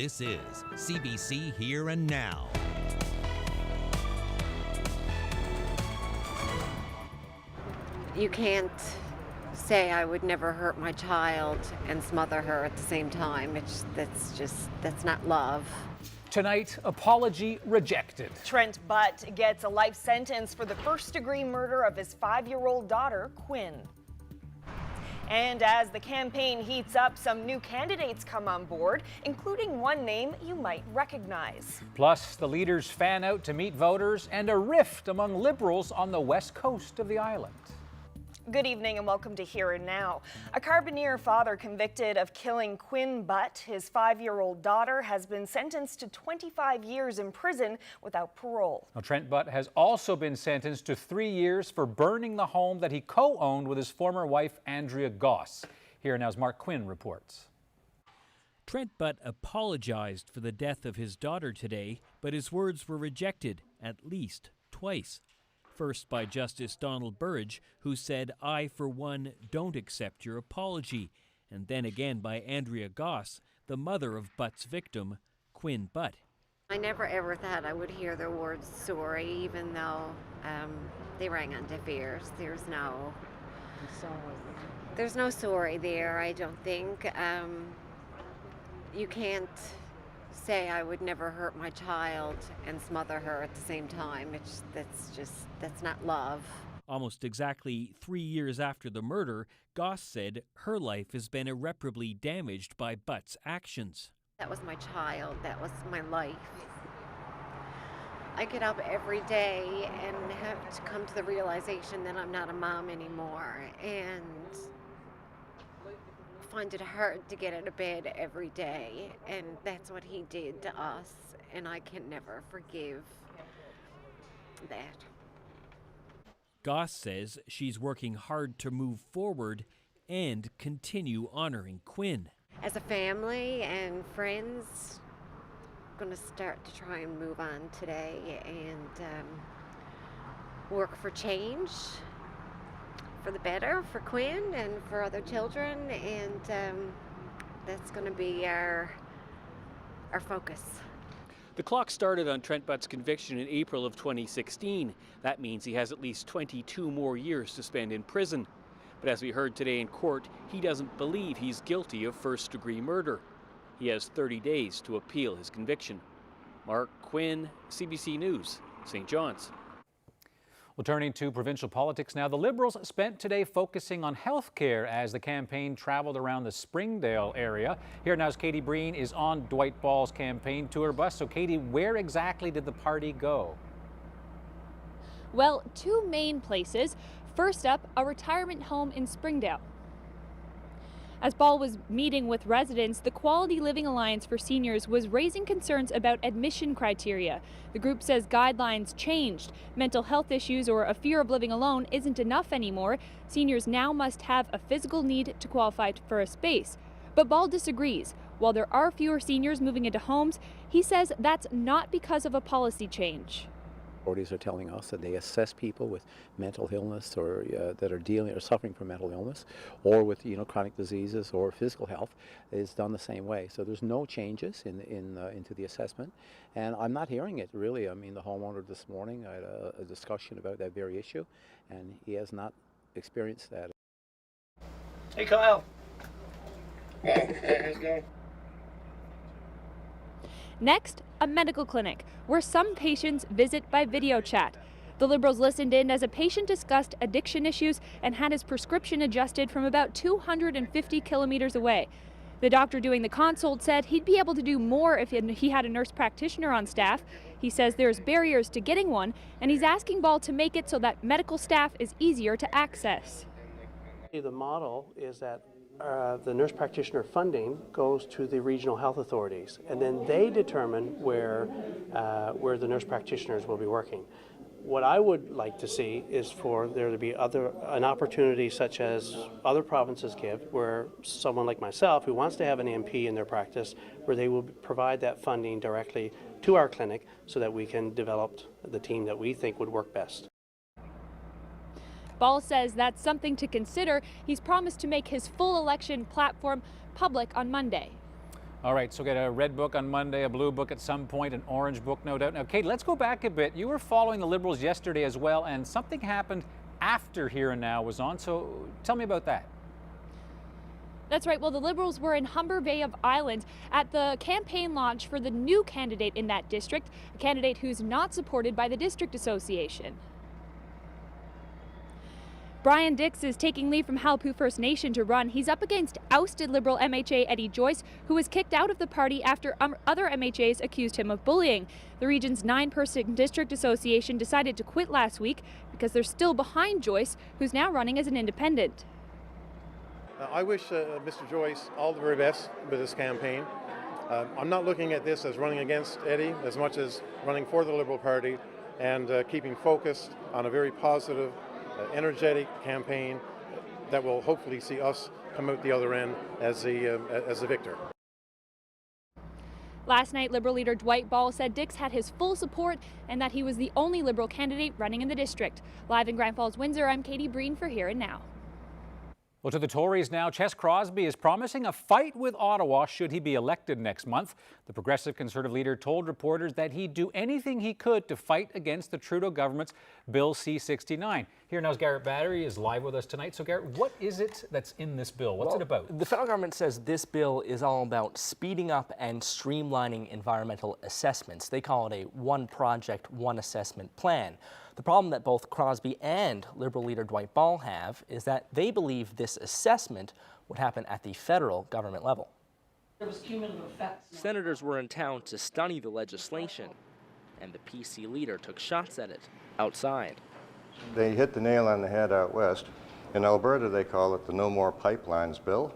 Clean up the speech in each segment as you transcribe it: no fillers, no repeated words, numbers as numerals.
This is CBC Here and Now. You can't say I would never hurt my child and smother her at the same time. That's not love. Tonight, apology rejected. Trent Butt gets a life sentence for the first-degree murder of his 5-year-old daughter, Quinn. And as the campaign heats up, some new candidates come on board, including one name you might recognize. Plus, the leaders fan out to meet voters and a rift among Liberals on the west coast of the island. Good evening and welcome to Here and Now. A Carbonear father convicted of killing Quinn Butt, his 5-year-old daughter, has been sentenced to 25 years in prison without parole. Now, Trent Butt has also been sentenced to 3 years for burning the home that he co-owned with his former wife, Andrea Goss. Here and Now's Mark Quinn reports. Trent Butt apologized for the death of his daughter today, but his words were rejected at least twice. First by Justice Donald Burridge, who said, "I, for one, don't accept your apology," and then again by Andrea Goss, the mother of Butt's victim, Quinn Butt. I never ever thought I would hear the word sorry, even though they rang on deaf ears. There's no sorry there, I don't think. You can't say I would never hurt my child and smother her at the same time. That's not love. Almost exactly 3 years after the murder, Goss said her life has been irreparably damaged by Butt's actions. That was my child. That was my life. I get up every day and have to come to the realization that I'm not a mom anymore, and find it hard to get out of bed every day, and that's what he did to us, and I can never forgive that. Goss says she's working hard to move forward and continue honoring Quinn. As a family and friends, I'm going to start to try and move on today and work for change, for the better, for Quinn and for other children, and that's going to be our focus. The clock started on Trent Butt's conviction in April of 2016. That means he has at least 22 more years to spend in prison. But as we heard today in court, he doesn't believe he's guilty of first-degree murder. He has 30 days to appeal his conviction. Mark Quinn, CBC News, St. John's. Well, turning to provincial politics now, the Liberals spent today focusing on health care as the campaign traveled around the Springdale area. Here now's Katie Breen is on Dwight Ball's campaign tour bus. So Katie, where exactly did the party go? Well, two main places. First up, a retirement home in Springdale. As Ball was meeting with residents, the Quality Living Alliance for Seniors was raising concerns about admission criteria. The group says guidelines changed. Mental health issues or a fear of living alone isn't enough anymore. Seniors now must have a physical need to qualify for a space. But Ball disagrees. While there are fewer seniors moving into homes, he says that's not because of a policy change. Authorities are telling us that they assess people with mental illness or that are dealing or suffering from mental illness, or with chronic diseases or physical health, is done the same way. So there's no changes into the assessment, and I'm not hearing it really. I mean, the homeowner this morning, I had a discussion about that very issue, and he has not experienced that. Hey, Kyle. Hey, how's it going? Next, a medical clinic, where some patients visit by video chat. The Liberals listened in as a patient discussed addiction issues and had his prescription adjusted from about 250 kilometers away. The doctor doing the consult said he'd be able to do more if he had a nurse practitioner on staff. He says there's barriers to getting one, and he's asking Ball to make it so that medical staff is easier to access. The model is that the nurse practitioner funding goes to the regional health authorities, and then they determine where the nurse practitioners will be working. What I would like to see is for there to be an opportunity such as other provinces give, where someone like myself who wants to have an MP in their practice, where they will provide that funding directly to our clinic so that we can develop the team that we think would work best. Ball says that's something to consider. He's promised to make his full election platform public on Monday. All right, so get a red book on Monday, a blue book at some point, an orange book, no doubt. Now, Kate, let's go back a bit. You were following the Liberals yesterday as well, and something happened after Here and Now was on, so tell me about that. That's right. Well, the Liberals were in Humber Bay of Island at the campaign launch for the new candidate in that district, a candidate who's not supported by the district association. Brian Dix is taking leave from Halapu First Nation to run. He's up against ousted Liberal MHA Eddie Joyce, who was kicked out of the party after other MHAs accused him of bullying. The region's 9-person district association decided to quit last week because they're still behind Joyce, who's now running as an independent. I wish Mr. Joyce all the very best with this campaign. I'm not looking at this as running against Eddie as much as running for the Liberal Party and keeping focused on a very positive, energetic campaign that will hopefully see us come out the other end as the victor. Last night, Liberal leader Dwight Ball said Dix had his full support and that he was the only Liberal candidate running in the district. Live in Grand Falls, Windsor, I'm Katie Breen for Here and Now. Well, to the Tories now, Ches Crosby is promising a fight with Ottawa should he be elected next month. The Progressive Conservative leader told reporters that he'd do anything he could to fight against the Trudeau government's Bill C-69. Here Now's Garrett Battery is live with us tonight. So, Garrett, what is it that's in this bill? What's it about? The federal government says this bill is all about speeding up and streamlining environmental assessments. They call it a one project, one assessment plan. The problem that both Crosby and Liberal leader Dwight Ball have is that they believe this assessment would happen at the federal government level. There was cumulative effects. Senators were in town to study the legislation, and the PC leader took shots at it outside. They hit the nail on the head out west. In Alberta, they call it the No More Pipelines Bill,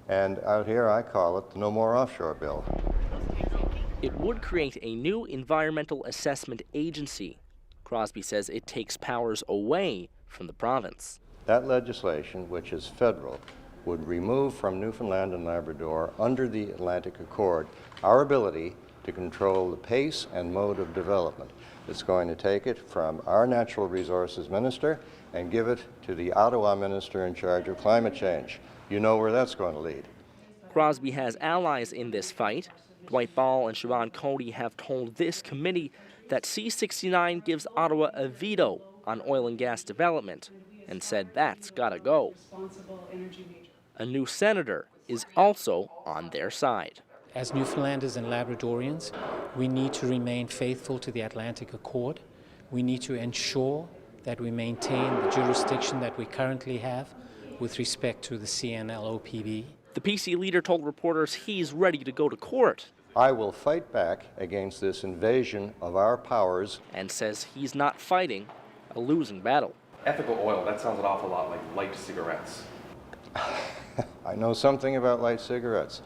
and out here I call it the No More Offshore Bill. It would create a new environmental assessment agency. Crosby says it takes powers away from the province. That legislation, which is federal, would remove from Newfoundland and Labrador, under the Atlantic Accord, our ability to control the pace and mode of development. It's going to take it from our Natural Resources Minister and give it to the Ottawa Minister in charge of climate change. You know where that's going to lead. Crosby has allies in this fight. Dwight Ball and Siobhan Cody have told this committee that C-69 gives Ottawa a veto on oil and gas development and said that's gotta go. A new senator is also on their side. As Newfoundlanders and Labradorians, we need to remain faithful to the Atlantic Accord. We need to ensure that we maintain the jurisdiction that we currently have with respect to the CNL OPB. The PC leader told reporters he's ready to go to court. I will fight back against this invasion of our powers. And says he's not fighting a losing battle. Ethical oil, that sounds an awful lot like light cigarettes. I know something about light cigarettes.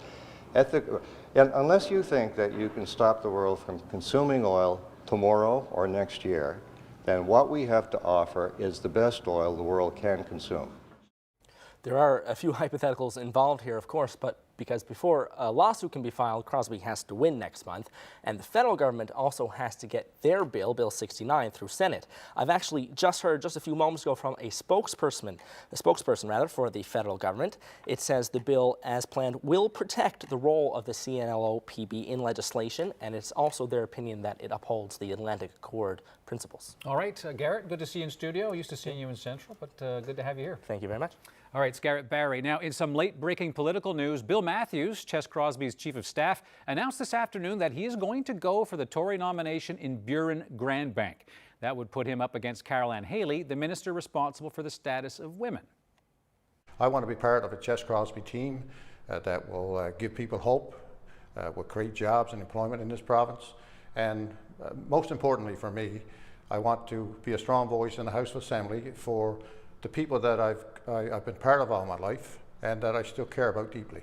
Unless you think that you can stop the world from consuming oil tomorrow or next year, then what we have to offer is the best oil the world can consume. There are a few hypotheticals involved here, of course, but because before a lawsuit can be filed, Crosby has to win next month, and the federal government also has to get their bill, Bill 69, through Senate. I've actually just heard just a few moments ago from a spokesperson for the federal government. It says the bill, as planned, will protect the role of the CNLOPB in legislation, and it's also their opinion that it upholds the Atlantic Accord principles. All right, Garrett, good to see you in studio. Used to seeing you in Central, but good to have you here. Thank you very much. All right, it's Garrett Barry. Now, in some late-breaking political news, Bill Matthews, Ches Crosby's chief of staff, announced this afternoon that he is going to go for the Tory nomination in Buren-Grandbank. That would put him up against Caroline Haley, the minister responsible for the status of women. I want to be part of a Ches Crosby team that will give people hope, will create jobs and employment in this province, and most importantly for me, I want to be a strong voice in the House of Assembly for the people that I've been part of all my life and that I still care about deeply.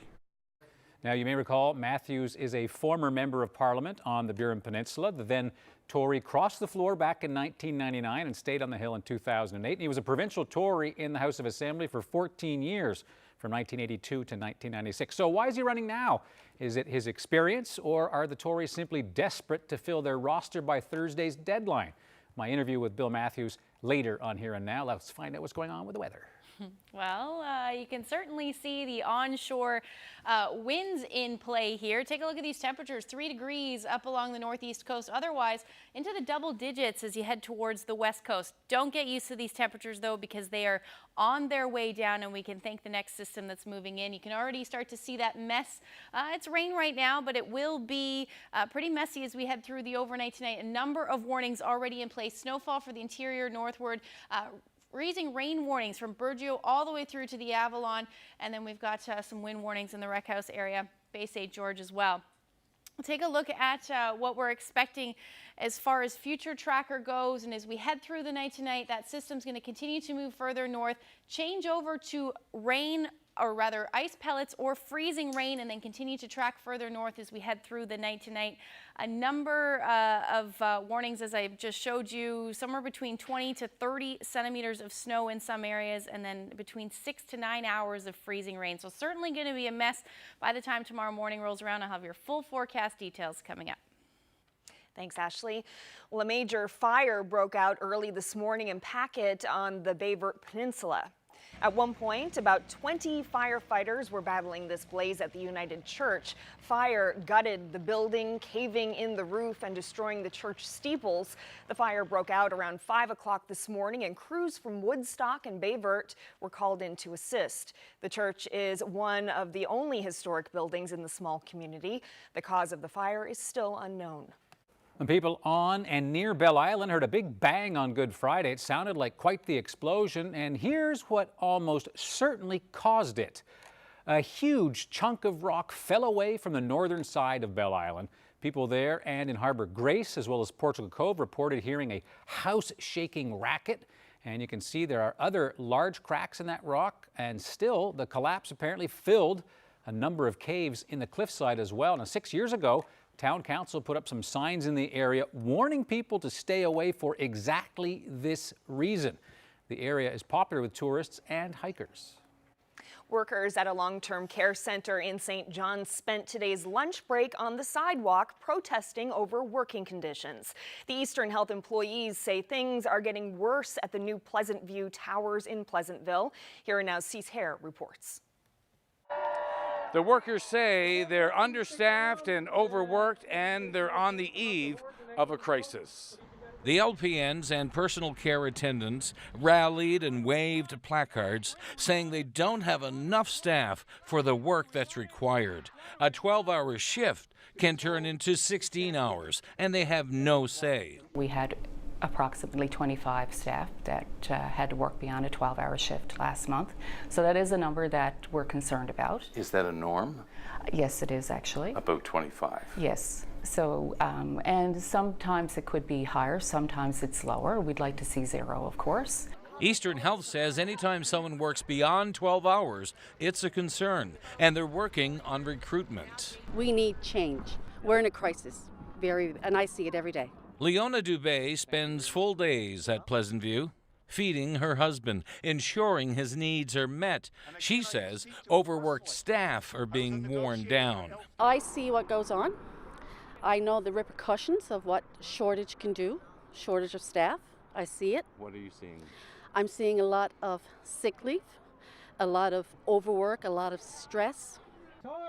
Now, you may recall Matthews is a former member of Parliament on the Buren Peninsula. The then Tory crossed the floor back in 1999 and stayed on the Hill in 2008. And he was a provincial Tory in the House of Assembly for 14 years, from 1982 to 1996. So why is he running now? Is it his experience, or are the Tories simply desperate to fill their roster by Thursday's deadline? My interview with Bill Matthews later on Here and Now. Let's find out what's going on with the weather. Well, you can certainly see the onshore winds in play here. Take a look at these temperatures, 3 degrees up along the northeast coast. Otherwise, into the double digits as you head towards the west coast. Don't get used to these temperatures, though, because they are on their way down, and we can thank the next system that's moving in. You can already start to see that mess. It's rain right now, but it will be pretty messy as we head through the overnight tonight. A number of warnings already in place. Snowfall for the interior northward. Freezing rain warnings from Burgeo all the way through to the Avalon, and then we've got some wind warnings in the Wreck House area, Bay St. George as well. We'll take a look at what we're expecting as far as future tracker goes, and as we head through the night tonight, that system's going to continue to move further north, change over to rain, or rather ice pellets or freezing rain, and then continue to track further north as we head through the night tonight. A number of warnings, as I just showed you, somewhere between 20 to 30 centimeters of snow in some areas, and then between 6 to 9 hours of freezing rain. So certainly going to be a mess by the time tomorrow morning rolls around. I'll have your full forecast details coming up. Thanks, Ashley. Well, a major fire broke out early this morning in Packet on the Bayvert Peninsula. At one point, about 20 firefighters were battling this blaze at the United Church. Fire gutted the building, caving in the roof and destroying the church steeples. The fire broke out around 5 o'clock this morning, and crews from Woodstock and Bayvert were called in to assist. The church is one of the only historic buildings in the small community. The cause of the fire is still unknown. When people on and near Bell Island heard a big bang on Good Friday, it sounded like quite the explosion, and here's what almost certainly caused it. A huge chunk of rock fell away from the northern side of Bell Island. People there and in Harbour Grace, as well as Portugal Cove, reported hearing a house-shaking racket, and you can see there are other large cracks in that rock, and still the collapse apparently filled a number of caves in the cliffside as well. Now, 6 years ago, Town Council put up some signs in the area warning people to stay away for exactly this reason. The area is popular with tourists and hikers. Workers at a long-term care center in St. John's spent today's lunch break on the sidewalk protesting over working conditions. The Eastern Health employees say things are getting worse at the new Pleasant View Towers in Pleasantville. Here and Now's Cease Hare reports. The workers say they're understaffed and overworked, and they're on the eve of a crisis. The LPNs and personal care attendants rallied and waved placards saying they don't have enough staff for the work that's required. A 12-hour shift can turn into 16 hours, and they have no say. We had approximately 25 staff that had to work beyond a 12-hour shift last month. So that is a number that we're concerned about. Is that a norm? Yes, it is actually. About 25? Yes. So, and sometimes it could be higher, sometimes it's lower. We'd like to see 0, of course. Eastern Health says anytime someone works beyond 12 hours, it's a concern, and they're working on recruitment. We need change. We're in a crisis, and I see it every day. Leona Dubé spends full days at Pleasant View, feeding her husband, ensuring his needs are met. She says overworked staff are being worn down. I see what goes on. I know the repercussions of what shortage can do, shortage of staff. I see it. What are you seeing? I'm seeing a lot of sick leave, a lot of overwork, a lot of stress.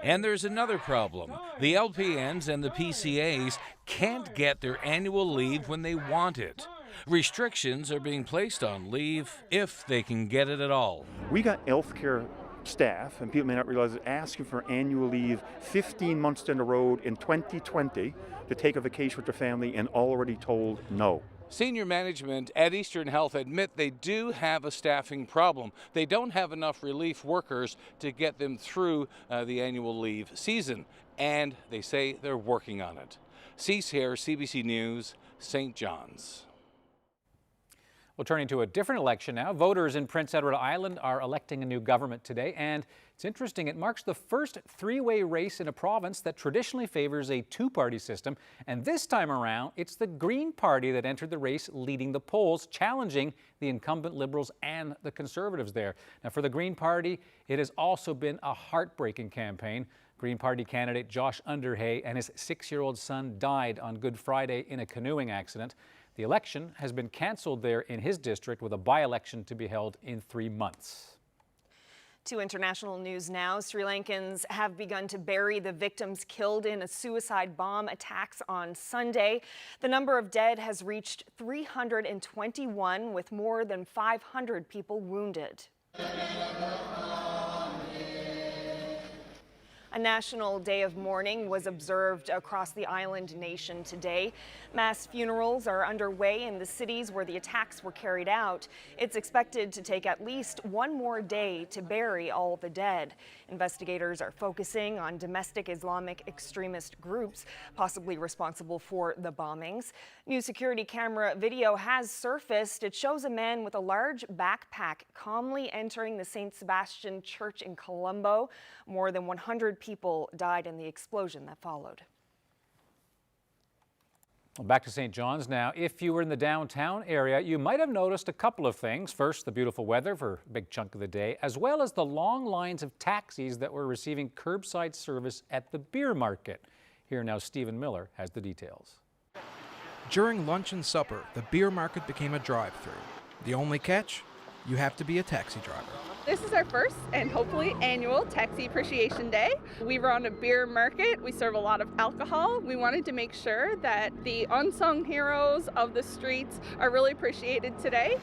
And there's another problem. The LPNs and the PCAs can't get their annual leave when they want it. Restrictions are being placed on leave if they can get it at all. We got healthcare staff, and people may not realize it, asking for annual leave 15 months down the road in 2020 to take a vacation with their family and already told no. Senior management at Eastern Health admit they do have a staffing problem. They don't have enough relief workers to get them through the annual leave season, and they say they're working on it. Cease Hare, CBC News, St. John's. Well, turning to a different election now, voters in Prince Edward Island are electing a new government today, and it's interesting, it marks the first three-way race in a province that traditionally favors a two-party system, and this time around, it's the Green Party that entered the race leading the polls, challenging the incumbent Liberals and the Conservatives there. Now, for the Green Party, it has also been a heartbreaking campaign. Green Party candidate Josh Underhay and his 6-year-old son died on Good Friday in a canoeing accident. The election has been cancelled there in his district with a by-election to be held in 3 months. To international news now, Sri Lankans have begun to bury the victims killed in a suicide bomb attacks on Sunday. The number of dead has reached 321, with more than 500 people wounded. A national day of mourning was observed across the island nation today. Mass funerals are underway in the cities where the attacks were carried out. It's expected to take at least one more day to bury all the dead. Investigators are focusing on domestic Islamic extremist groups possibly responsible for the bombings. New security camera video has surfaced. It shows a man with a large backpack calmly entering the St. Sebastian Church in Colombo. More than 100 people died in the explosion that followed. Well, back to St. John's now. If you were in the downtown area, you might have noticed a couple of things. First, the beautiful weather for a big chunk of the day, as well as the long lines of taxis that were receiving curbside service at the beer market. Here now, Stephen Miller has the details. During lunch and supper, the beer market became a drive-through. The only catch? You have to be a taxi driver. This is our first and hopefully annual Taxi Appreciation Day. We run a beer market. We serve a lot of alcohol. We wanted to make sure that the unsung heroes of the streets are really appreciated today.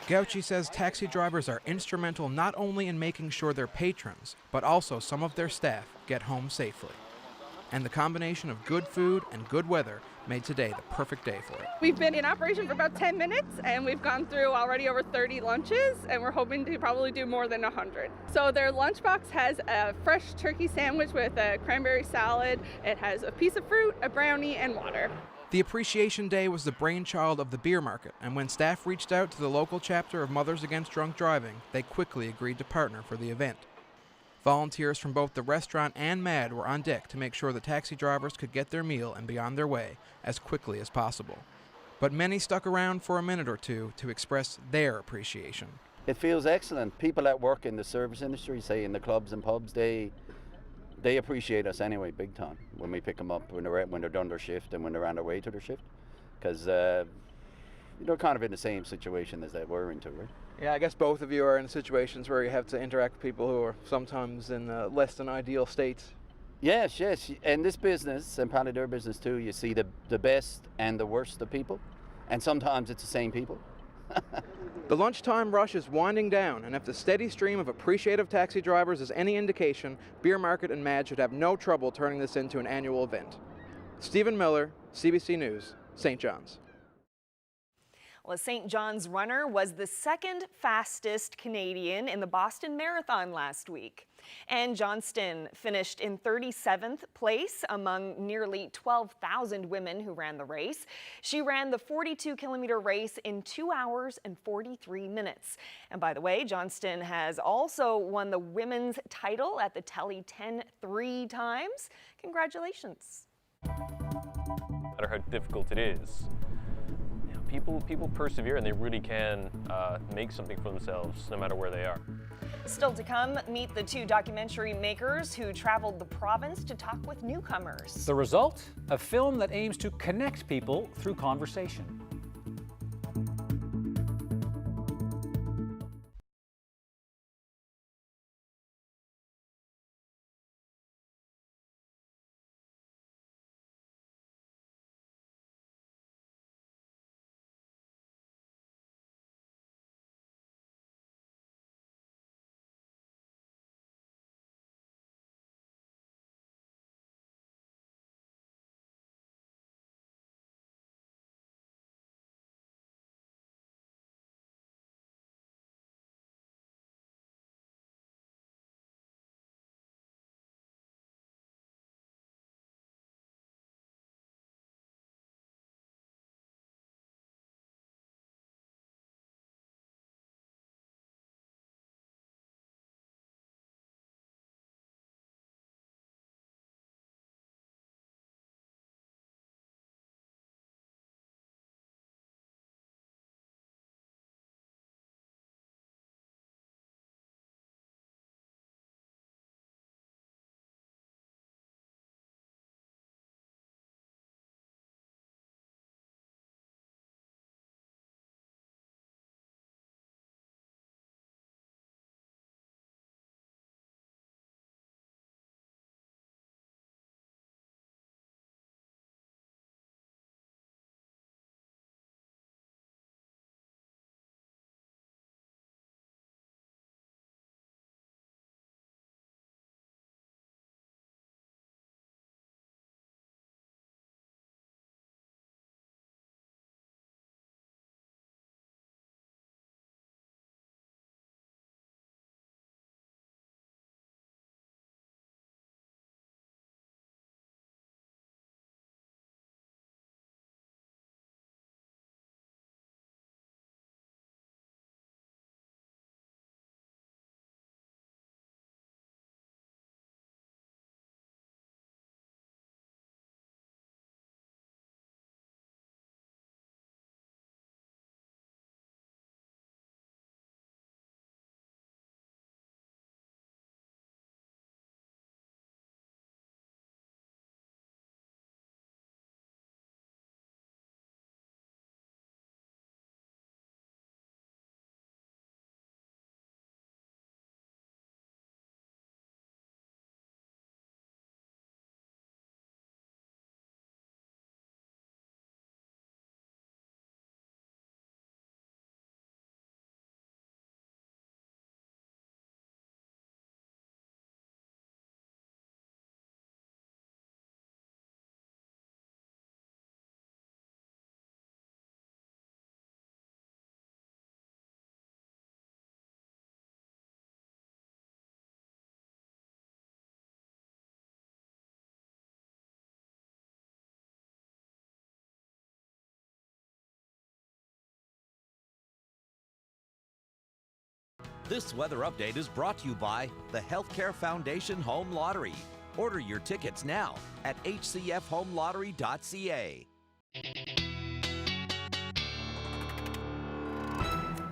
Gauchi says taxi drivers are instrumental not only in making sure their patrons, but also some of their staff get home safely. And the combination of good food and good weather made today the perfect day for it. We've been in operation for about 10 minutes and we've gone through already over 30 lunches, and we're hoping to probably do more than 100. So their lunchbox has a fresh turkey sandwich with a cranberry salad. It has a piece of fruit, a brownie, and water. The Appreciation Day was the brainchild of the beer market, and when staff reached out to the local chapter of Mothers Against Drunk Driving, they quickly agreed to partner for the event. Volunteers from both the restaurant and MAD were on deck to make sure the taxi drivers could get their meal and be on their way as quickly as possible. But many stuck around for a minute or two to express their appreciation. It feels excellent. People that work in the service industry, say in the clubs and pubs, they appreciate us anyway, big time, when we pick them up when they're done their shift and when they're on their way to their shift, because they're kind of in the same situation as they were into, right? Yeah, I guess both of you are in situations where you have to interact with people who are sometimes in less than ideal states. Yes. In this business, and probably their business too, you see the best and the worst of people, and sometimes it's the same people. The lunchtime rush is winding down, and if the steady stream of appreciative taxi drivers is any indication, Beer Market and MAD should have no trouble turning this into an annual event. Stephen Miller, CBC News, St. John's. Well, a St. John's runner was the second fastest Canadian in the Boston Marathon last week. Anne Johnston finished in 37th place among nearly 12,000 women who ran the race. She ran the 42-kilometer race in 2 hours and 43 minutes. And by the way, Johnston has also won the women's title at the Telly 10 3 times. Congratulations. No matter how difficult it is, people persevere and they really can make something for themselves no matter where they are. Still to come, meet the two documentary makers who traveled the province to talk with newcomers. The result? A film that aims to connect people through conversation. This weather update is brought to you by the Healthcare Foundation Home Lottery. Order your tickets now at hcfhomelottery.ca.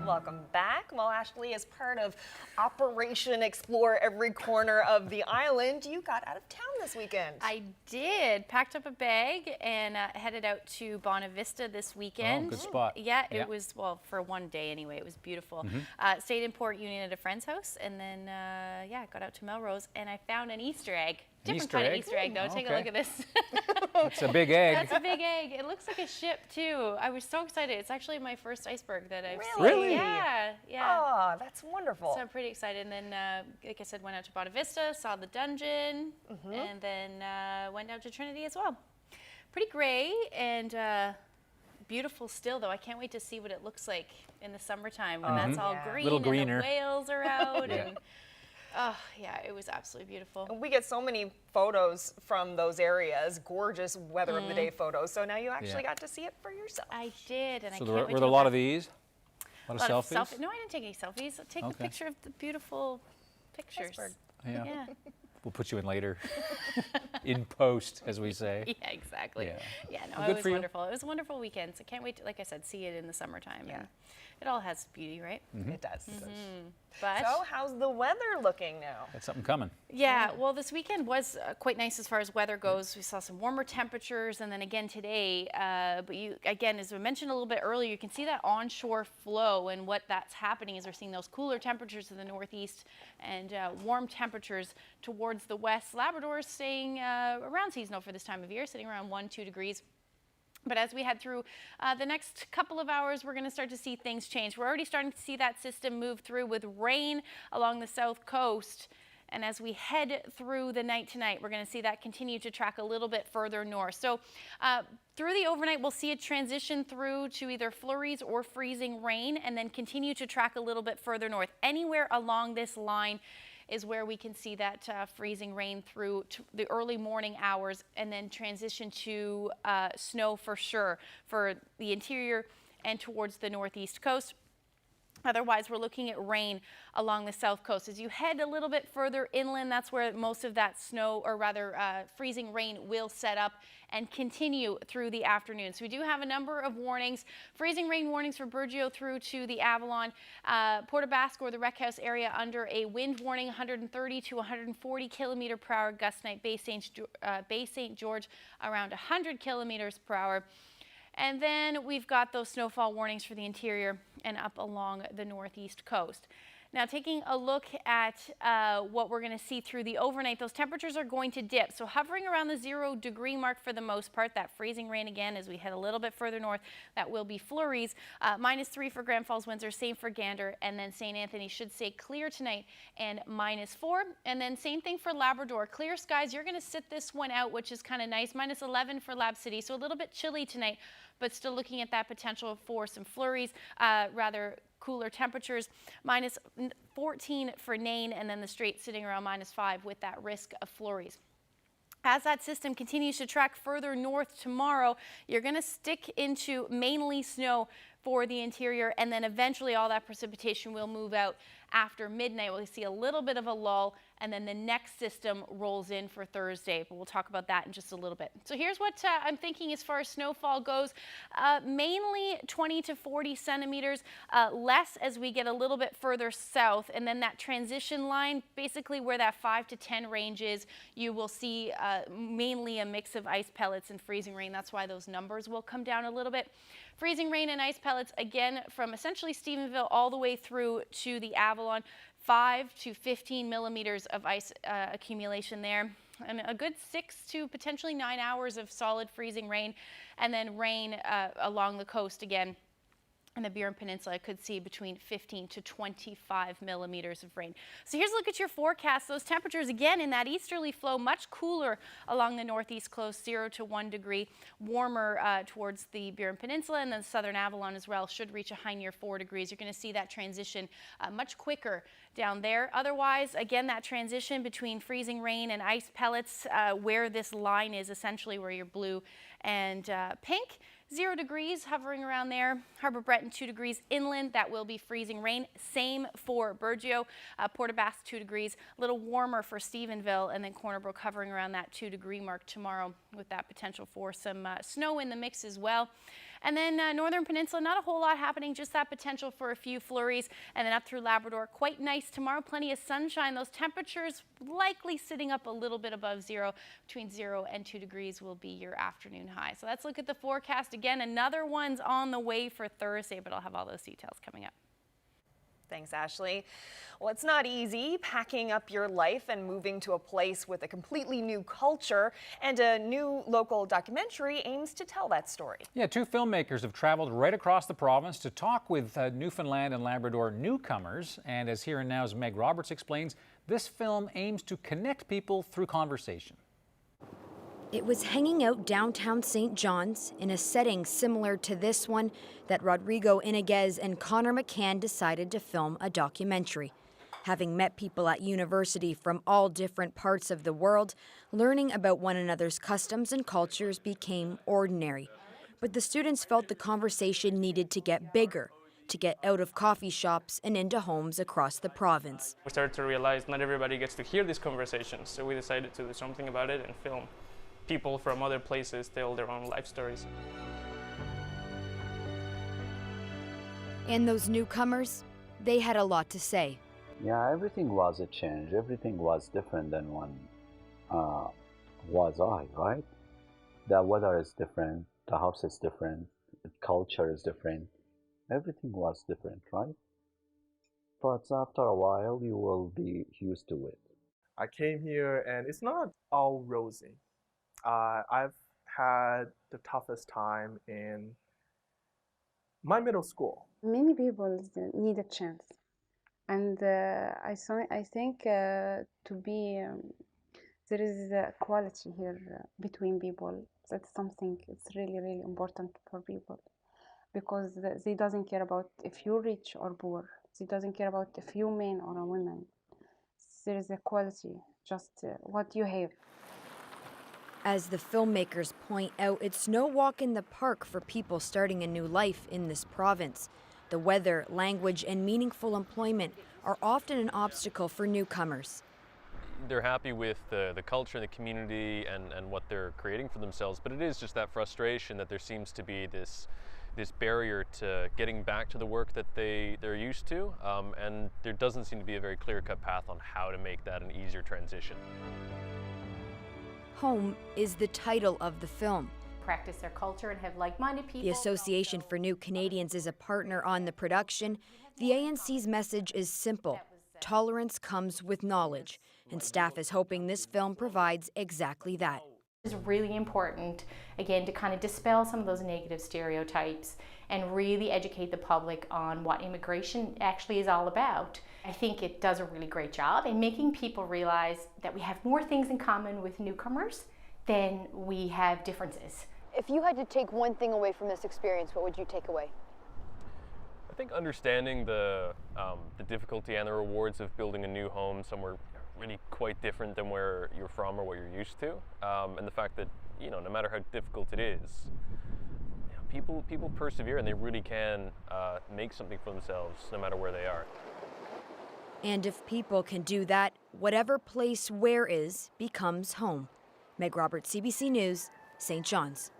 Welcome back. Well, Ashley, as part of Operation Explore Every Corner of the Island, you got out of town this weekend. I did. Packed up a bag and headed out to Bonavista this weekend. Oh, good spot. Yeah, it was, well, for one day anyway, it was beautiful. Stayed in Port Union at a friend's house and then, yeah, got out to Melrose and I found an Easter egg. Different kind of Easter egg, though. Take a look at this. It's a big egg. That's a big egg. It looks like a ship, too. I was so excited. It's actually my first iceberg that I've seen. Really? Yeah, yeah. Oh, that's wonderful. So I'm pretty excited. And then, like I said, went out to Bonavista, saw the dungeon, and then went down to Trinity as well. Pretty gray and beautiful still, though. I can't wait to see what it looks like in the summertime when that's all green Little and greener. the whales are out. And, oh, yeah, it was absolutely beautiful. We get so many photos from those areas, gorgeous weather of the day photos. So now you actually got to see it for yourself. I did, and So I there can't wait were to a go lot back. of these? A lot of selfies? No, I didn't take any selfies. I'll take the Okay. picture of the beautiful pictures. Yeah. We'll put you in later. In post, as we say. Yeah, exactly. Yeah, no, Well, it good was for you. wonderful. It was a wonderful weekend. So can't wait to, like I said, see it in the summertime. Yeah. And it all has beauty, right? It does. But So how's the weather looking now? Got something coming. yeah, well, this weekend was quite nice as far as weather goes. We saw some warmer temperatures, and then again today. But you, again, as we mentioned a little bit earlier, you can see that onshore flow, and what that's happening is we're seeing those cooler temperatures in the northeast and warm temperatures towards the west. Labrador is staying around seasonal for this time of year, sitting around 1-2 degrees. But as we head through the next couple of hours, we're going to start to see things change. We're already starting to see that system move through with rain along the south coast. And as we head through the night tonight, we're going to see that continue to track a little bit further north. So through the overnight, we'll see it transition through to either flurries or freezing rain and then continue to track a little bit further north. Anywhere along this line is where we can see that freezing rain through to the early morning hours and then transition to snow for sure for the interior and towards the northeast coast. Otherwise, we're looking at rain along the south coast. As you head a little bit further inland, that's where most of that snow, or rather freezing rain, will set up and continue through the afternoon. So we do have a number of warnings, freezing rain warnings for Burgeo through to the Avalon, Port Basque or the Rec House area under a wind warning, 130 to 140 kilometer per hour gust night, Bay St. George around 100 kilometers per hour. And then we've got those snowfall warnings for the interior and up along the northeast coast. Now, taking a look at what we're going to see through the overnight, those temperatures are going to dip. So hovering around the 0 degree mark for the most part. That freezing rain again as we head a little bit further north. That will be flurries. -3 for Grand Falls, Windsor, same for Gander. And then St. Anthony should stay clear tonight and -4. And then same thing for Labrador. Clear skies. You're going to sit this one out, which is kind of nice. -11 for Lab City. So a little bit chilly tonight, but still looking at that potential for some flurries, rather cooler temperatures. -14 for Nain, and then the Strait sitting around -5 with that risk of flurries. As that system continues to track further north tomorrow, you're going to stick into mainly snow for the interior, and then eventually all that precipitation will move out after midnight. We'll see a little bit of a lull, and then the next system rolls in for Thursday, but we'll talk about that in just a little bit. So here's what I'm thinking as far as snowfall goes. Mainly 20 to 40 centimeters, less as we get a little bit further south, and then that transition line, basically where that 5 to 10 range is, you will see mainly a mix of ice pellets and freezing rain. That's why those numbers will come down a little bit. Freezing rain and ice pellets, again, from essentially Stephenville all the way through to the Avalon, 5 to 15 millimeters of ice accumulation there. And a good 6 to potentially 9 hours of solid freezing rain, and then rain along the coast again. And the Burin Peninsula could see between 15 to 25 millimeters of rain. So here's a look at your forecast. Those temperatures, again, in that easterly flow, much cooler along the northeast coast, 0 to 1 degree. Warmer towards the Burin Peninsula, and then the southern Avalon as well should reach a high near 4 degrees. You're going to see that transition much quicker down there. Otherwise, again, that transition between freezing rain and ice pellets, where this line is essentially where your blue and pink. 0 degrees hovering around there. Harbour Breton 2 degrees inland. That will be freezing rain. Same for Burgeo. Portabass 2 degrees. A little warmer for Stephenville, and then Corner Brook hovering around that 2-degree mark tomorrow with that potential for some snow in the mix as well. And then Northern Peninsula, not a whole lot happening, just that potential for a few flurries. And then up through Labrador, quite nice tomorrow. Plenty of sunshine. Those temperatures likely sitting up a little bit above zero. Between 0 and 2 degrees will be your afternoon high. So let's look at the forecast again. Another one's on the way for Thursday, but I'll have all those details coming up. Thanks, Ashley. Well, it's not easy packing up your life and moving to a place with a completely new culture, and a new local documentary aims to tell that story. Yeah, 2 filmmakers have traveled right across the province to talk with Newfoundland and Labrador newcomers. And as Here and Now's Meg Roberts explains, this film aims to connect people through conversation. It was hanging out downtown St. John's in a setting similar to this one that Rodrigo Iniguez and Connor McCann decided to film a documentary. Having met people at university from all different parts of the world, learning about one another's customs and cultures became ordinary. But the students felt the conversation needed to get bigger, to get out of coffee shops and into homes across the province. We started to realize not everybody gets to hear these conversations, so we decided to do something about it and film people from other places tell their own life stories. And those newcomers, they had a lot to say. Yeah, everything was a change. Everything was different than when was I, right? The weather is different, the house is different, the culture is different. Everything was different, right? But after a while, you will be used to it. I came here and it's not all rosy. I've had the toughest time in my middle school. Many people need a chance, and I think there is equality here between people. That's something it's really important for people, because they doesn't care about if you're rich or poor. They doesn't care about if you're man or a woman. There is equality, just what you have. As the filmmakers point out, it's no walk in the park for people starting a new life in this province. The weather, language, and meaningful employment are often an obstacle for newcomers. They're happy with the culture and the community and what they're creating for themselves, but it is just that frustration that there seems to be this barrier to getting back to the work that they're used to, and there doesn't seem to be a very clear-cut path on how to make that an easier transition. Home is the title of the film. Practice their culture and have like-minded people. The Association for New Canadians is a partner on the production. The ANC's message is simple. Tolerance comes with knowledge, and staff is hoping this film provides exactly that. It's really important, again, to kind of dispel some of those negative stereotypes and really educate the public on what immigration actually is all about. I think it does a really great job in making people realize that we have more things in common with newcomers than we have differences. If you had to take one thing away from this experience, what would you take away? I think understanding the difficulty and the rewards of building a new home somewhere really quite different than where you're from or what you're used to, and the fact that, you know, no matter how difficult it is, people persevere and they really can make something for themselves no matter where they are. And if people can do that, whatever place where is becomes home. Meg Roberts, CBC News, St. John's.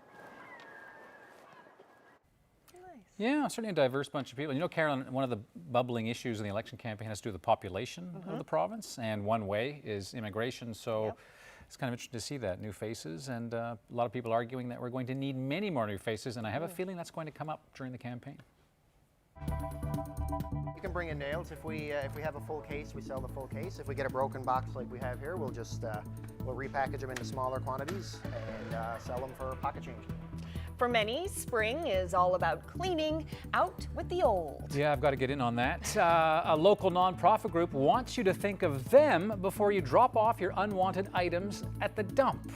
Yeah, certainly a diverse bunch of people. You know, Carolyn, one of the bubbling issues in the election campaign has to do with the population of the province, and one way is immigration. So it's kind of interesting to see that, new faces, and a lot of people arguing that we're going to need many more new faces, and I have a feeling that's going to come up during the campaign. You can bring in nails. If we have a full case, we sell the full case. If we get a broken box like we have here, we'll just we'll repackage them into smaller quantities and sell them for pocket change. For many, spring is all about cleaning out with the old. Yeah, I've got to get in on that. A local nonprofit group wants you to think of them before you drop off your unwanted items at the dump.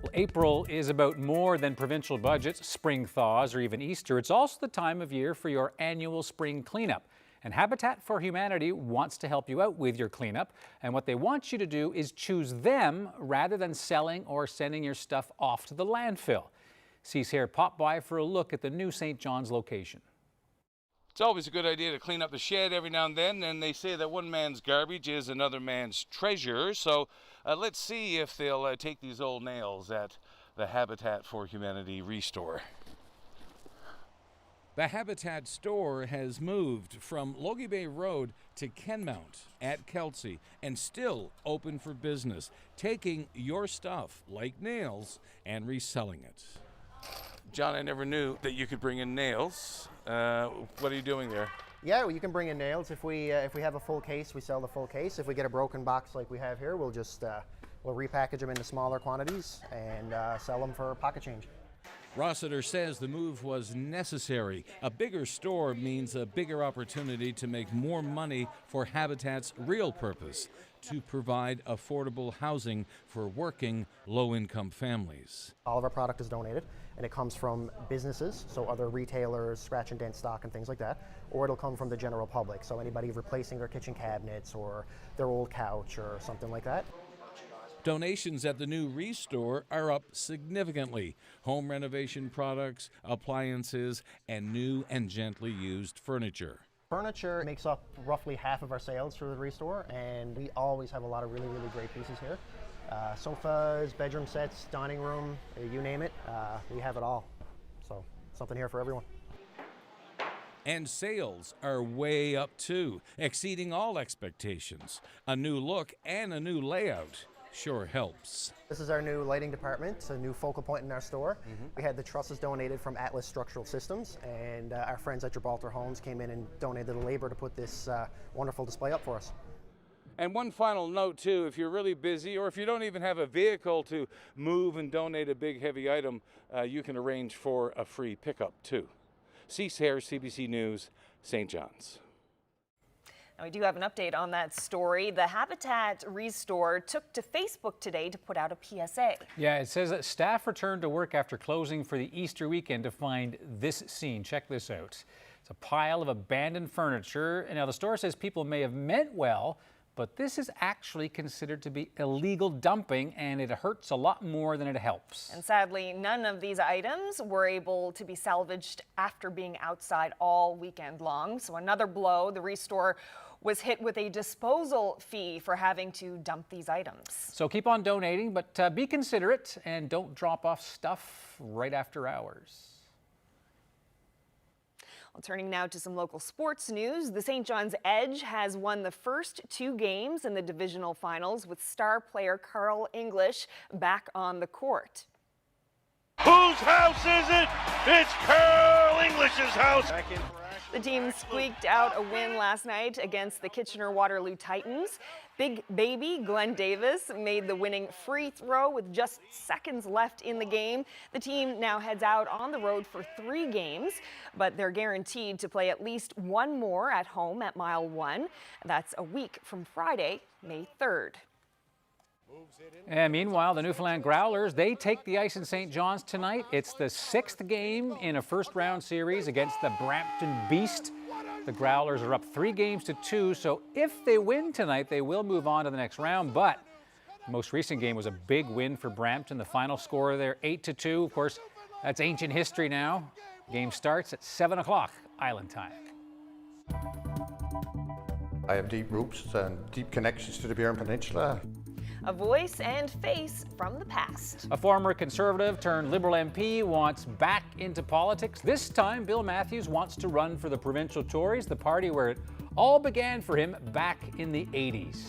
Well, April is about more than provincial budgets, spring thaws, or even Easter. It's also the time of year for your annual spring cleanup. And Habitat for Humanity wants to help you out with your cleanup. And what they want you to do is choose them rather than selling or sending your stuff off to the landfill. Cease here popped by for a look at the new St. John's location. It's always a good idea to clean up the shed every now and then, and they say that one man's garbage is another man's treasure. So let's see if they'll take these old nails at the Habitat for Humanity Restore. The Habitat store has moved from Logie Bay Road to Kenmount at Kelsey and still open for business, taking your stuff like nails and reselling it. John, I never knew that you could bring in nails. What are you doing there? Yeah, well, you can bring in nails. If we have a full case, we sell the full case. If we get a broken box like we have here, we'll just we'll repackage them into smaller quantities and sell them for pocket change. Rossiter says the move was necessary. A bigger store means a bigger opportunity to make more money for Habitat's real purpose, to provide affordable housing for working, low-income families. All of our product is donated, and it comes from businesses, so other retailers, scratch and dent stock and things like that, or it'll come from the general public, so anybody replacing their kitchen cabinets or their old couch or something like that. Donations at the new Restore are up significantly. Home renovation products, appliances, and new and gently used furniture. Furniture makes up roughly half of our sales for the Restore, and we always have a lot of really, really great pieces here. Sofas, bedroom sets, dining room, you name it, we have it all. So something here for everyone. And sales are way up too, exceeding all expectations. A new look and a new layout sure helps. This is our new lighting department. It's a new focal point in our store. We had the trusses donated from Atlas Structural Systems, and our friends at Gibraltar Homes came in and donated the labor to put this wonderful display up for us. And one final note too, if you're really busy or if you don't even have a vehicle to move and donate a big heavy item, you can arrange for a free pickup too. Cease Hare, CBC News, St. John's. Now, we do have an update on that story. The Habitat Restore took to Facebook today to put out a PSA. Yeah, it says that staff returned to work after closing for the Easter weekend to find this scene. Check this out. It's a pile of abandoned furniture. And now the store says people may have meant well, but this is actually considered to be illegal dumping, and it hurts a lot more than it helps. And sadly, none of these items were able to be salvaged after being outside all weekend long. So another blow. The Restore was hit with a disposal fee for having to dump these items. So keep on donating, but be considerate and don't drop off stuff right after hours. Well, turning now to some local sports news, the St. John's Edge has won the first 2 games in the divisional finals with star player Carl English back on the court. Whose house is it? It's Carl English's house. The team squeaked out a win last night against the Kitchener-Waterloo Titans. Big baby Glenn Davis made the winning free throw with just seconds left in the game. The team now heads out on the road for 3 games, but they're guaranteed to play at least one more at home at Mile 1. That's a week from Friday, May 3rd. And meanwhile, the Newfoundland Growlers, they take the ice in St. John's tonight. It's the 6th game in a first-round series against the Brampton Beast. The Growlers are up 3 games to 2, so if they win tonight, they will move on to the next round. But the most recent game was a big win for Brampton. The final score there, 8-2. Of course, that's ancient history now. Game starts at 7 o'clock Island time. I have deep roots and deep connections to the Burin Peninsula. A voice and face from the past. A former Conservative turned Liberal MP wants back into politics. This time, Bill Matthews wants to run for the provincial Tories, the party where it all began for him back in the 80s.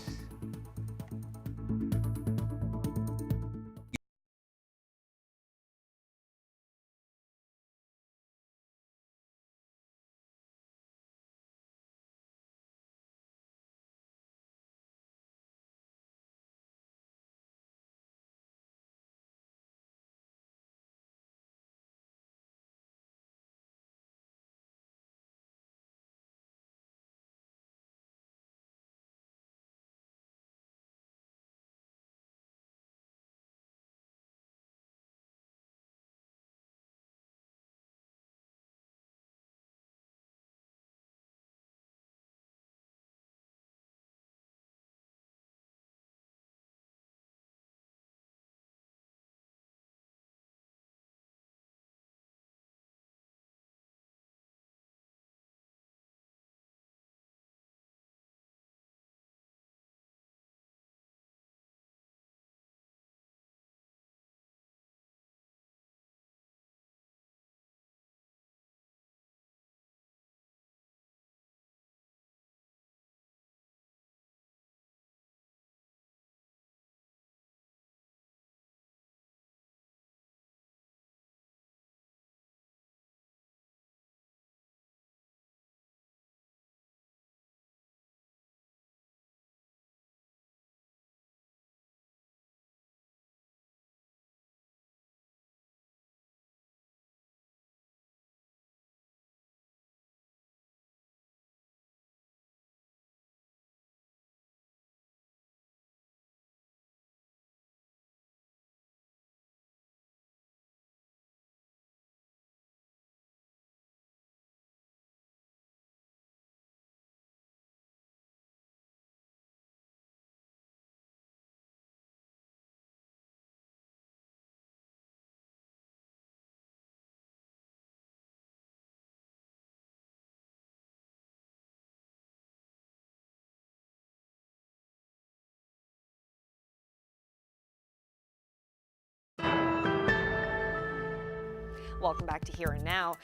Welcome back to Here and Now.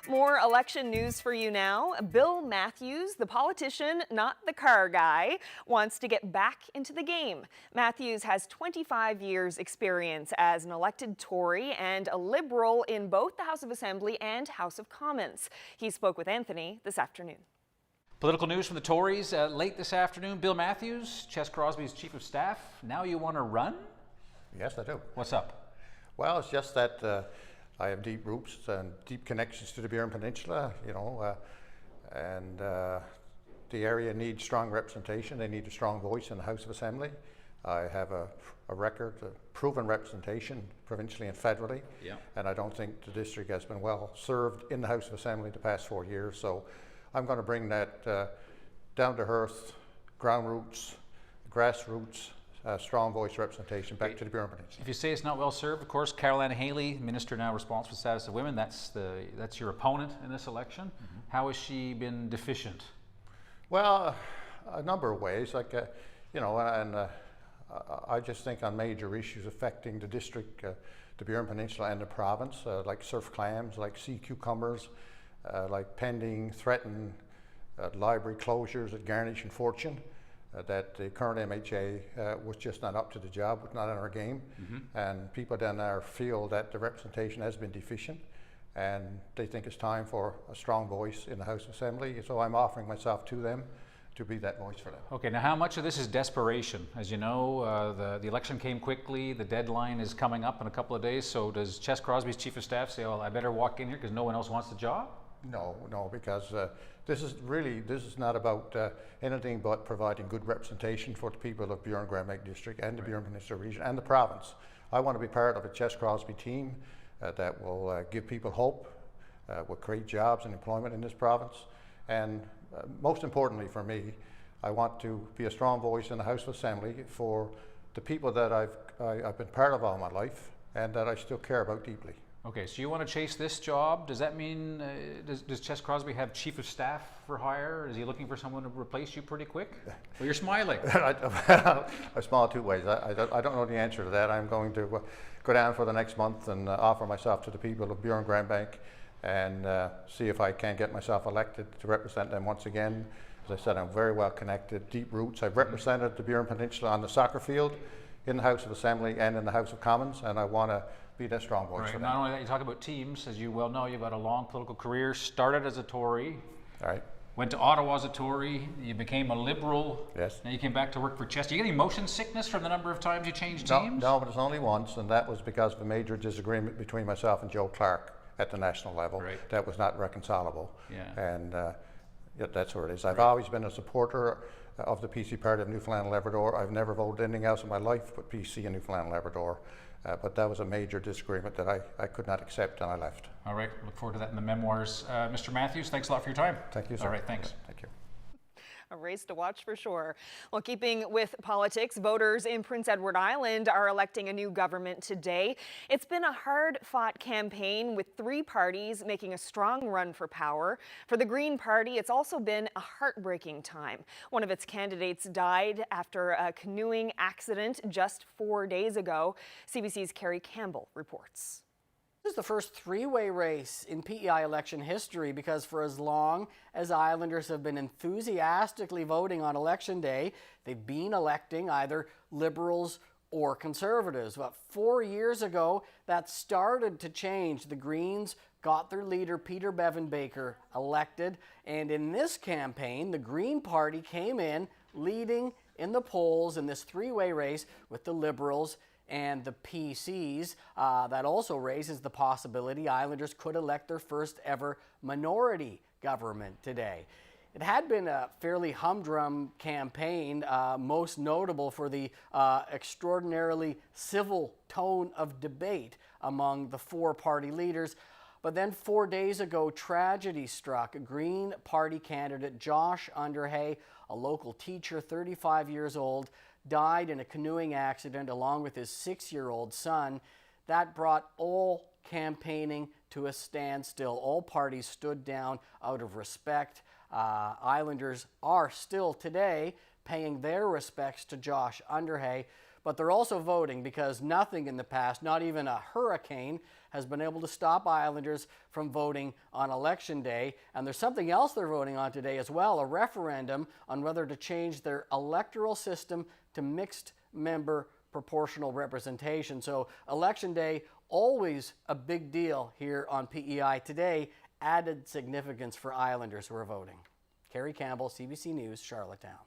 More election news for you now. Bill Matthews, the politician, not the car guy, wants to get back into the game. Matthews has 25 years experience as an elected Tory and a Liberal in both the House of Assembly and House of Commons. He spoke with Anthony this afternoon. Political news from the Tories late this afternoon. Bill Matthews, Ches Crosby's Chief of Staff. Now you want to run? Yes, I do. What's up? Well, it's just that I have deep roots and deep connections to the Burin Peninsula, and the area needs strong representation. They need a strong voice in the House of Assembly. I have a record of proven representation provincially and federally, and I don't think the district has been well served in the House of Assembly the past 4 years. So I'm going to bring that down to earth, ground roots, grassroots, strong voice representation back to the Burin Peninsula. If you say it's not well served, of course, Caroline Haley, Minister now responsible for the status of women, that's your opponent in this election. Mm-hmm. How has she been deficient? Well, a number of ways, I just think on major issues affecting the district, the Burin Peninsula and the province, like surf clams, like sea cucumbers, like pending, threatened library closures at Garnish and Fortune. That the current MHA was just not up to the job, was not in our game, and people down there feel that the representation has been deficient, and they think it's time for a strong voice in the House Assembly. So I'm offering myself to them to be that voice for them. Okay, now how much of this is desperation? As you know, the election came quickly, the deadline is coming up in a couple of days, so does Ches Crosby's Chief of Staff say, well, I better walk in here because no one else wants the job? No, because this is not about anything but providing good representation for the people of Burin-Grand Lake District and the Burin Peninsula region and the province. I want to be part of a Ches Crosby team that will give people hope, will create jobs and employment in this province, and most importantly for me, I want to be a strong voice in the House of Assembly for the people that I've been part of all my life and that I still care about deeply. Okay, so you want to chase this job. Does that mean, does Ches Crosby have Chief of Staff for hire? Is he looking for someone to replace you pretty quick? Well, you're smiling. I smile two ways. I don't know the answer to that. I'm going to go down for the next month and offer myself to the people of Burin-Grand Bank and see if I can get myself elected to represent them once again. As I said, I'm very well connected, deep roots. I've represented the Burin Peninsula on the soccer field, in the House of Assembly and in the House of Commons, and I want to be that strong voice for them. Not only that, you talk about teams, as you well know, you've got a long political career, started as a Tory, went to Ottawa as a Tory, you became a Liberal, now you came back to work for Ches. Do you get any motion sickness from the number of times you changed teams? No, but it's only once, and that was because of a major disagreement between myself and Joe Clark at the national level. That was not reconcilable, and that's where it is. I've always been a supporter of the PC party of Newfoundland and Labrador. I've never voted anything else in my life but PC and Newfoundland and Labrador. But that was a major disagreement that I could not accept, and I left. All right, look forward to that in the memoirs. Mr. Matthews, thanks a lot for your time. Thank you, sir. All right, thanks. Thank you. A race to watch for sure. Well, keeping with politics, voters in Prince Edward Island are electing a new government today. It's been a hard-fought campaign with three parties making a strong run for power. For the Green Party, it's also been a heartbreaking time. One of its candidates died after a canoeing accident just 4 days ago. CBC's Carrie Campbell reports. This is the first three-way race in PEI election history because for as long as Islanders have been enthusiastically voting on election day, they've been electing either Liberals or Conservatives. But 4 years ago, that started to change. The Greens got their leader, Peter Bevan Baker, elected. And in this campaign, the Green Party came in leading in the polls in this three-way race with the Liberals and the PCs. That also raises the possibility Islanders could elect their first ever minority government today. It had been a fairly humdrum campaign, most notable for the extraordinarily civil tone of debate among the four party leaders. But then 4 days ago, tragedy struck. Green Party candidate Josh Underhay, a local teacher, 35 years old, died in a canoeing accident along with his 6-year-old son. That brought all campaigning to a standstill. All parties stood down out of respect. Islanders are still today paying their respects to Josh Underhay. But they're also voting because nothing in the past, not even a hurricane, has been able to stop Islanders from voting on Election Day. And there's something else they're voting on today as well, a referendum on whether to change their electoral system to mixed member proportional representation. So Election Day, always a big deal here on PEI. Today, added significance for Islanders who are voting. Kerry Campbell, CBC News, Charlottetown.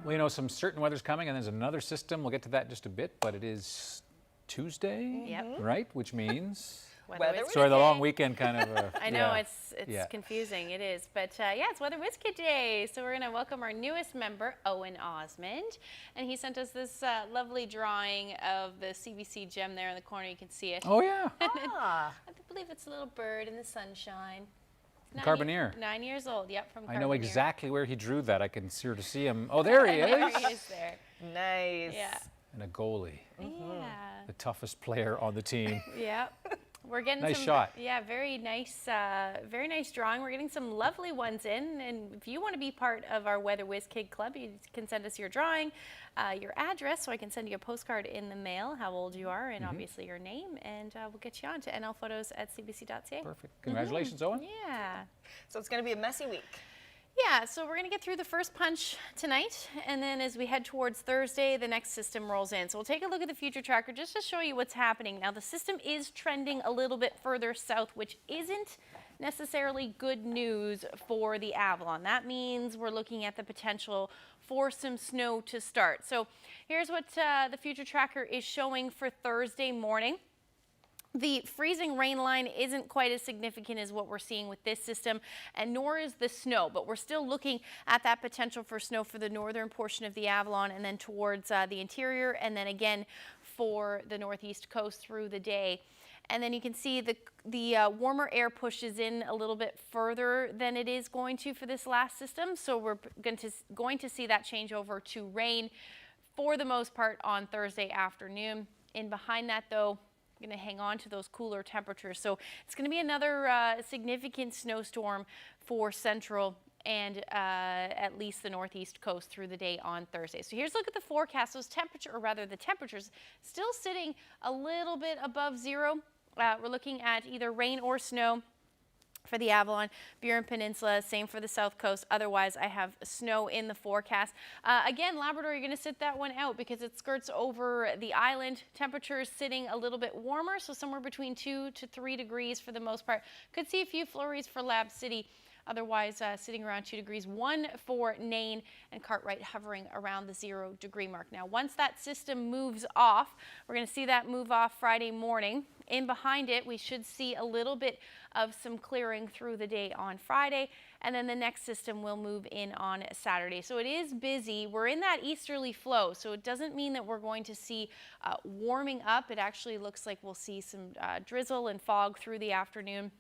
Well, you know, some certain weather's coming, and there's another system. We'll get to that in just a bit, but it is Tuesday, right? Which means... Sorry, the long weekend kind of... I know, it's confusing, it is. But yeah, it's Weather Whiz Kid Day. So we're going to welcome our newest member, Owen Osmond. And he sent us this lovely drawing of the CBC gem there in the corner. You can see it. Oh, yeah. I believe it's a little bird in the sunshine. Carboneer. 9 years old, yep, from Carboneer. I know exactly where he drew that. I can sort of see him. Oh, there he is. There he is there. Nice. Yeah. And a goalie. Yeah. The toughest player on the team. Yeah. We're getting nice some, shot. Yeah, very nice drawing. We're getting some lovely ones in, and if you want to be part of our Weather Whiz Kid Club, you can send us your drawing, your address, so I can send you a postcard in the mail, how old you are, and obviously your name, and we'll get you on to nlphotos@cbc.ca. Perfect. Congratulations, Owen. Yeah. So it's going to be a messy week. Yeah, so we're going to get through the first punch tonight, and then as we head towards Thursday, the next system rolls in. So we'll take a look at the future tracker just to show you what's happening. Now, the system is trending a little bit further south, which isn't necessarily good news for the Avalon. That means we're looking at the potential for some snow to start. So here's what the future tracker is showing for Thursday morning. The freezing rain line isn't quite as significant as what we're seeing with this system, and nor is the snow, but we're still looking at that potential for snow for the northern portion of the Avalon and then towards the interior, and then again for the northeast coast through the day. And then you can see the warmer air pushes in a little bit further than it is going to for this last system, so we're going to see that change over to rain for the most part on Thursday afternoon. In behind that, though, going to hang on to those cooler temperatures. So it's going to be another significant snowstorm for central and at least the northeast coast through the day on Thursday. So here's a look at the forecast. Those the temperatures still sitting a little bit above zero. We're looking at either rain or snow for the Avalon, Burin Peninsula, same for the south coast. Otherwise, I have snow in the forecast. Again, Labrador, you're going to sit that one out because it skirts over the island. Temperatures sitting a little bit warmer, so somewhere between 2 to 3 degrees for the most part. Could see a few flurries for Lab City. Otherwise, sitting around 2 degrees, 1 for Nain, and Cartwright hovering around the 0 degree mark. Now, once that system moves off, we're going to see that move off Friday morning. In behind it, we should see a little bit of some clearing through the day on Friday, and then the next system will move in on Saturday. So it is busy. We're in that easterly flow, so it doesn't mean that we're going to see warming up. It actually looks like we'll see some drizzle and fog through the afternoon.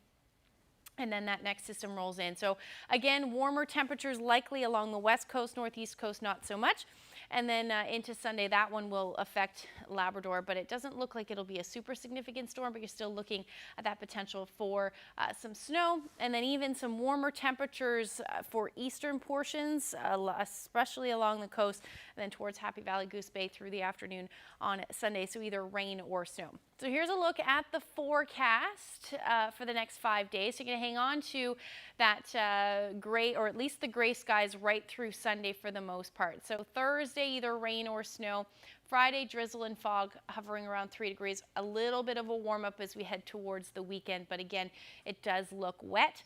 And then that next system rolls in. So again, warmer temperatures likely along the west coast, northeast coast, not so much. And then into Sunday, that one will affect Labrador, but it doesn't look like it'll be a super significant storm, but you're still looking at that potential for some snow, and then even some warmer temperatures for eastern portions, especially along the coast, and then towards Happy Valley, Goose Bay through the afternoon on Sunday, so either rain or snow. So here's a look at the forecast for the next 5 days. So you're going to hang on to that gray, or at least the gray skies right through Sunday for the most part. So Thursday, either rain or snow. Friday, drizzle and fog hovering around 3 degrees. A little bit of a warm up as we head towards the weekend, but again, it does look wet.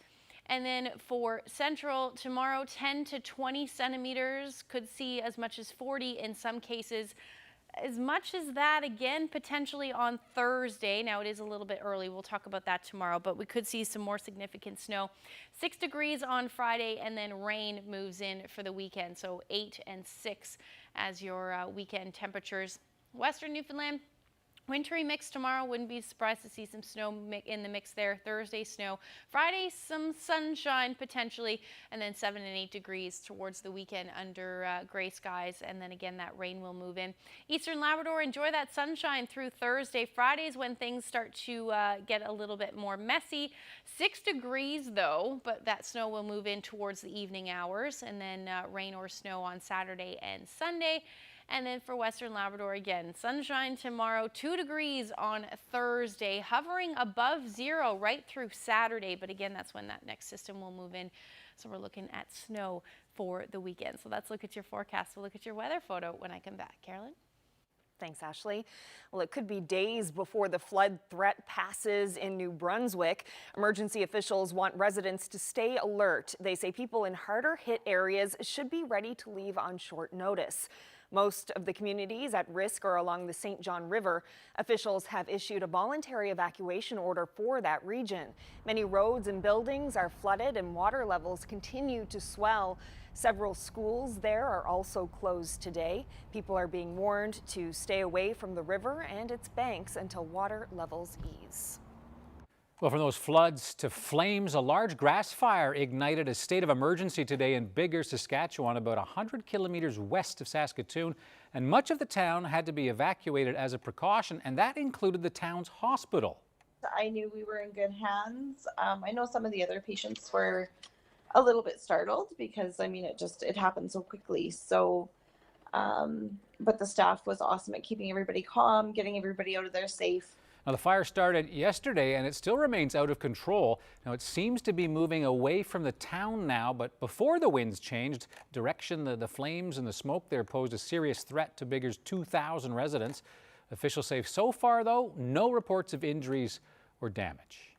And then for Central, tomorrow, 10 to 20 centimeters, could see as much as 40 in some cases. As much as that again potentially on Thursday. Now it is a little bit early, we'll talk about that tomorrow, but we could see some more significant snow. 6 degrees on Friday, and then rain moves in for the weekend, so 8 and 6 as your weekend temperatures. Western Newfoundland, wintry mix tomorrow. Wouldn't be surprised to see some snow in the mix there. Thursday, snow. Friday, some sunshine potentially, and then 7 and 8 degrees towards the weekend under gray skies, and then again that rain will move in. Eastern Labrador, enjoy that sunshine through Thursday. Friday's when things start to get a little bit more messy. 6 degrees though, but that snow will move in towards the evening hours, and then rain or snow on Saturday and Sunday. And then for Western Labrador, again, sunshine tomorrow, 2 degrees on Thursday, hovering above 0 right through Saturday. But again, that's when that next system will move in. So we're looking at snow for the weekend. So let's look at your forecast. We'll look at your weather photo when I come back. Carolyn? Thanks, Ashley. Well, it could be days before the flood threat passes in New Brunswick. Emergency officials want residents to stay alert. They say people in harder hit areas should be ready to leave on short notice. Most of the communities at risk are along the St. John River. Officials have issued a voluntary evacuation order for that region. Many roads and buildings are flooded and water levels continue to swell. Several schools there are also closed today. People are being warned to stay away from the river and its banks until water levels ease. Well, from those floods to flames, a large grass fire ignited a state of emergency today in Biggar, Saskatchewan, about 100 kilometers west of Saskatoon, and much of the town had to be evacuated as a precaution, and that included the town's hospital. I knew we were in good hands. I know some of the other patients were a little bit startled because, I mean, it happened so quickly. So, but the staff was awesome at keeping everybody calm, getting everybody out of there safe. Now, the fire started yesterday and it still remains out of control. Now, it seems to be moving away from the town now, but before the winds changed direction, the flames and the smoke there posed a serious threat to Biggar's 2,000 residents. Officials say so far, though, no reports of injuries or damage.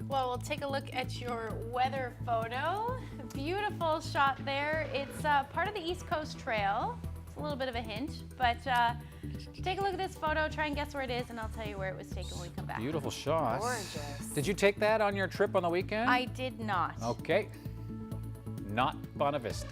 Well, we'll take a look at your weather photo. Beautiful shot there. It's part of the East Coast Trail. It's a little bit of a hint, but take a look at this photo, try and guess where it is, and I'll tell you where it was taken when we come back. Beautiful shot. Gorgeous. Did you take that on your trip on the weekend? I did not. Okay. Not Bonavista.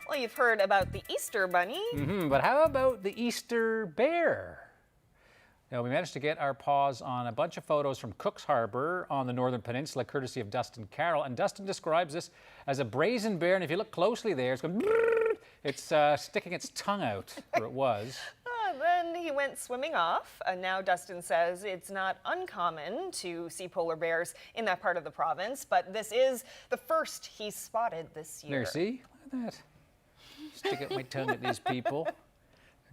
Well, you've heard about the Easter Bunny. But how about the Easter Bear? Now, we managed to get our paws on a bunch of photos from Cook's Harbour on the Northern Peninsula, courtesy of Dustin Carroll. And Dustin describes this as a brazen bear. And if you look closely there, it's going, it's sticking its tongue out, or it was. Then he went swimming off. Now Dustin says it's not uncommon to see polar bears in that part of the province, but this is the first he's spotted this year. There, see? Look at that. Stick out my tongue at these people.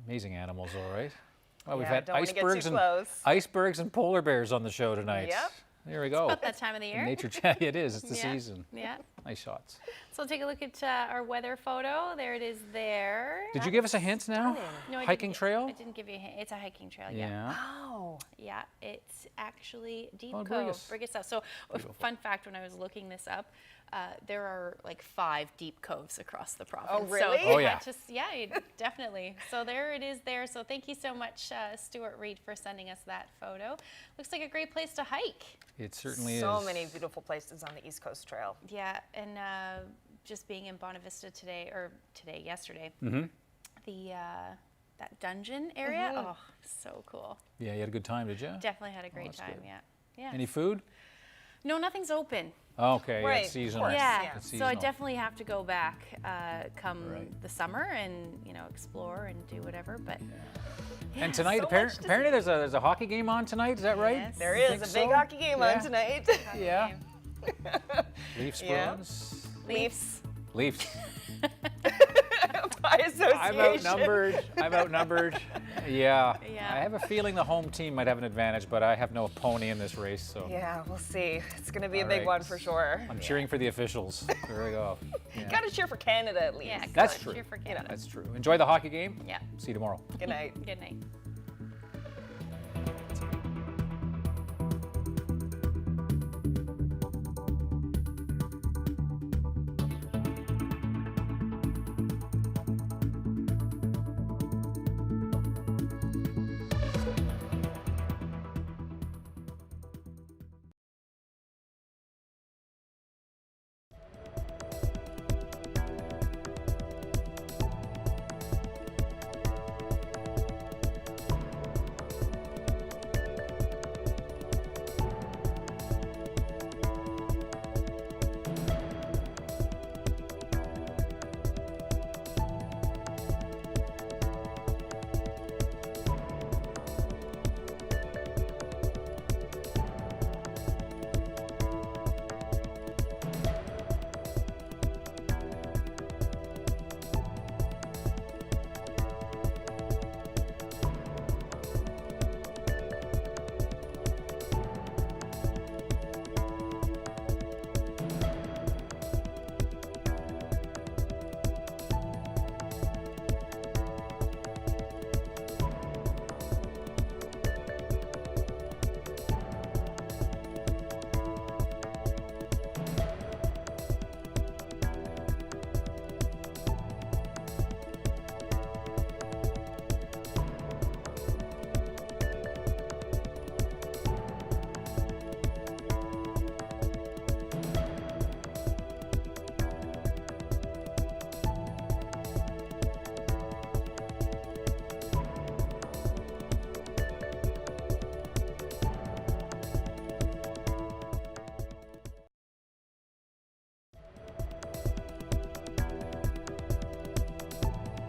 Amazing animals, all right. Well, we've had icebergs and polar bears on the show tonight. Yep. There we go. It's about that time of the year. Nature chat, it is. It's the season. Yeah. Nice shots. So take a look at our weather photo. There it is there. Did you give us a hint now? No, hiking trail? I didn't give you a hint. It's a hiking trail, Yeah. Oh. Yeah, it's actually Deep Oh, Cove, Brigus South. So fun fact, when I was looking this up, there are like 5 deep coves across the province. Oh, really? So yeah. Definitely. So there it is there. So thank you so much, Stuart Reed, for sending us that photo. Looks like a great place to hike. It certainly is. So many beautiful places on the East Coast Trail. Yeah, and just being in Bonavista yesterday, that dungeon area, oh, so cool. Yeah, you had a good time, did you? Definitely had a great time, yeah. Any food? No, nothing's open. Okay, Right, it's seasonal. Yeah, It's so I seasonal. definitely have to go back come the summer and explore and do whatever. But And tonight, so apparently there's a hockey game on tonight. Is that right? Yes. There You is a think big so? hockey game on tonight. Yeah. Leafs, Yeah. Bruins. Leafs. Leafs. By association. I'm outnumbered. Yeah. Yeah. I have a feeling the home team might have an advantage, but I have no pony in this race, so. Yeah, we'll see. It's going to be a All big right. one for sure. I'm cheering for the officials. There we go. Yeah. Got to cheer for Canada at least. Yeah, That's good. true. Cheer for Canada. That's true. Enjoy the hockey game. Yeah. See you tomorrow. Good night. Good night.